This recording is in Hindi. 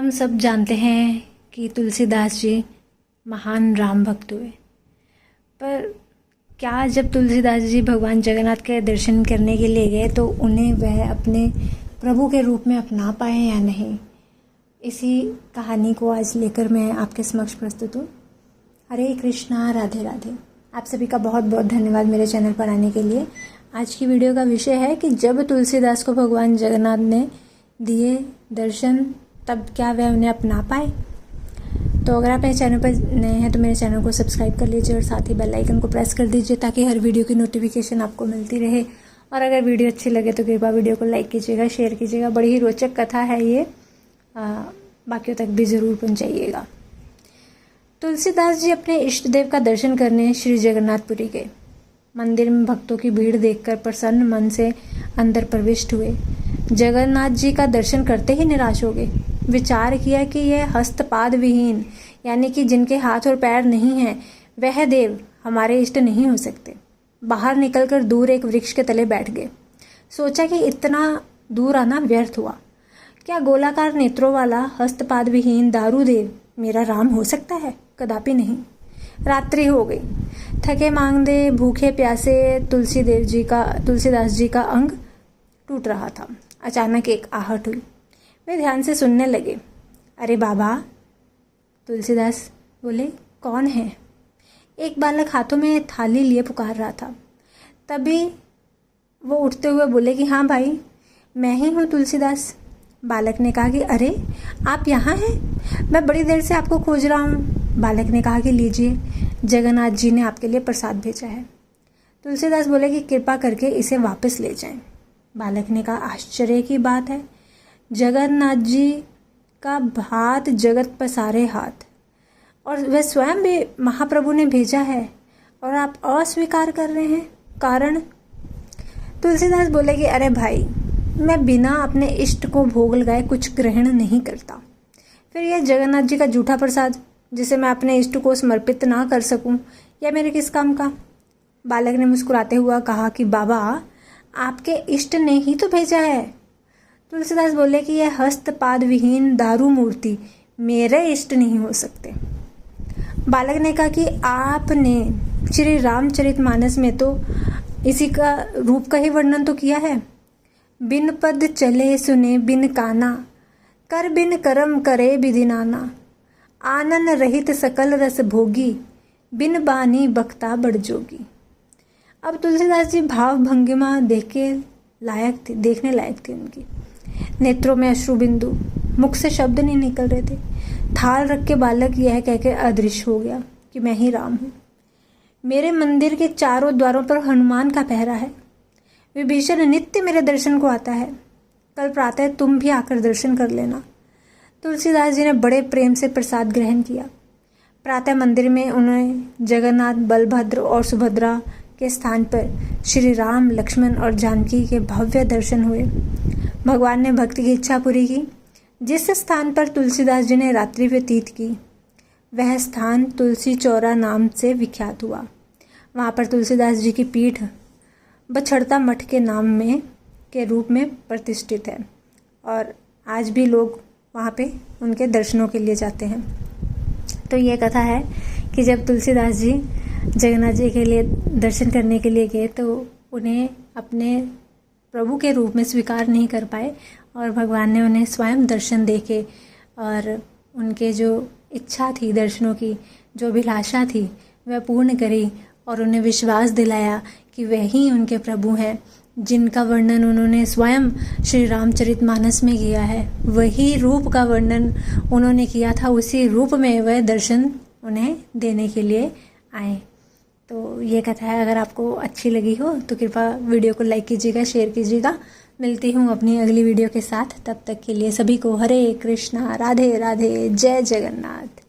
हम सब जानते हैं कि तुलसीदास जी महान राम भक्त हुए, पर क्या जब तुलसीदास जी भगवान जगन्नाथ के दर्शन करने के लिए गए तो उन्हें वह अपने प्रभु के रूप में अपना पाए या नहीं? इसी कहानी को आज लेकर मैं आपके समक्ष प्रस्तुत हूँ। हरे कृष्णा, राधे राधे। आप सभी का बहुत बहुत धन्यवाद मेरे चैनल पर आने के लिए। आज की वीडियो का विषय है कि जब तुलसीदास को भगवान जगन्नाथ ने दिए दर्शन तब क्या वह उन्हें अपना पाए। तो अगर आप मेरे चैनल पर नए हैं तो मेरे चैनल को सब्सक्राइब कर लीजिए और साथ ही बेल आइकन को प्रेस कर दीजिए ताकि हर वीडियो की नोटिफिकेशन आपको मिलती रहे। और अगर वीडियो अच्छी लगे तो कृपया वीडियो को लाइक कीजिएगा, शेयर कीजिएगा। बड़ी ही रोचक कथा है ये, बाकियों तक भी ज़रूर पहुँचाइएगा। तुलसीदास जी अपने इष्ट देव का दर्शन करने श्री जगन्नाथपुरी गए। मंदिर में भक्तों की भीड़ देखकर प्रसन्न मन से अंदर प्रविष्ट हुए। जगन्नाथ जी का दर्शन करते ही निराश हो गए। विचार किया कि यह हस्तपाद विहीन, यानी कि जिनके हाथ और पैर नहीं हैं, वह देव हमारे इष्ट नहीं हो सकते। बाहर निकलकर दूर एक वृक्ष के तले बैठ गए। सोचा कि इतना दूर आना व्यर्थ हुआ। क्या गोलाकार नेत्रों वाला हस्तपाद विहीन दारू देव मेरा राम हो सकता है? कदापि नहीं। रात्रि हो गई। थके मांगदे भूखे प्यासे तुलसीदास जी का अंग टूट रहा था। अचानक एक आहट हुई। वे ध्यान से सुनने लगे। अरे बाबा, तुलसीदास बोले, कौन है? एक बालक हाथों में थाली लिए पुकार रहा था। तभी वो उठते हुए बोले कि हाँ भाई, मैं ही हूँ तुलसीदास। बालक ने कहा कि अरे आप यहाँ हैं, मैं बड़ी देर से आपको खोज रहा हूँ। बालक ने कहा कि लीजिए, जगन्नाथ जी ने आपके लिए प्रसाद भेजा है। तुलसीदास बोले कि कृपा करके इसे वापस ले जाएं। बालक ने कहा, आश्चर्य की बात है, जगन्नाथ जी का हाथ जगत पसारे हाथ, और वह स्वयं भी महाप्रभु ने भेजा है, और आप अस्वीकार कर रहे हैं। कारण? तुलसीदास बोले कि अरे भाई, मैं बिना अपने इष्ट को भोग लगाए कुछ ग्रहण नहीं करता। फिर यह जगन्नाथ जी का झूठा प्रसाद जिसे मैं अपने इष्ट को समर्पित ना कर सकूं, यह मेरे किस काम का? बालक ने मुस्कुराते हुआ कहा कि बाबा, आपके इष्ट ने ही तो भेजा है। तुलसीदास बोले कि यह हस्तपाद विहीन दारू मूर्ति मेरे इष्ट नहीं हो सकते। बालक ने कहा कि आपने श्री रामचरितमानस में तो इसी का रूप का ही वर्णन तो किया है। बिन पद चले सुने बिन काना, कर बिन करम करे विधिनाना, आनन रहित सकल रस भोगी, बिन बानी बख्ता बड़ जोगी। अब तुलसीदास जी भाव भंगिमा देखने लायक थे उनकी। नेत्रों में अश्रु बिंदु, मुख से शब्द नहीं निकल रहे थे। थाल रख के बालक यह कहकर अदृश्य हो गया कि मैं ही राम हूँ। मेरे मंदिर के चारों द्वारों पर हनुमान का पहरा है। विभीषण नित्य मेरे दर्शन को आता है। कल प्रातः तुम भी आकर दर्शन कर लेना। तुलसीदास जी ने बड़े प्रेम से प्रसाद ग्रहण किया। प्रातः मंदिर में उन्हें जगन्नाथ, बलभद्र और सुभद्रा के स्थान पर श्री राम, लक्ष्मण और जानकी के भव्य दर्शन हुए। भगवान ने भक्त की इच्छा पूरी की। जिस स्थान पर तुलसीदास जी ने रात्रि व्यतीत की, वह स्थान तुलसी चौरा नाम से विख्यात हुआ। वहाँ पर तुलसीदास जी की पीठ बछड़ता मठ के रूप में प्रतिष्ठित है, और आज भी लोग वहाँ पे उनके दर्शनों के लिए जाते हैं। तो ये कथा है कि जब तुलसीदास जी जगन्नाथ जी के लिए दर्शन करने के लिए गए तो उन्हें अपने प्रभु के रूप में स्वीकार नहीं कर पाए, और भगवान ने उन्हें स्वयं दर्शन देके और उनके जो इच्छा थी दर्शनों की, जो अभिलाषा थी, वह पूर्ण करी और उन्हें विश्वास दिलाया कि वही उनके प्रभु हैं जिनका वर्णन उन्होंने स्वयं श्री रामचरितमानस में किया है। वही रूप का वर्णन उन्होंने किया था, उसी रूप में वह दर्शन उन्हें देने के लिए आए। तो ये कथा है, अगर आपको अच्छी लगी हो तो कृपया वीडियो को लाइक कीजिएगा, शेयर कीजिएगा। मिलती हूँ अपनी अगली वीडियो के साथ। तब तक के लिए सभी को हरे कृष्णा, राधे राधे, जय जगन्नाथ।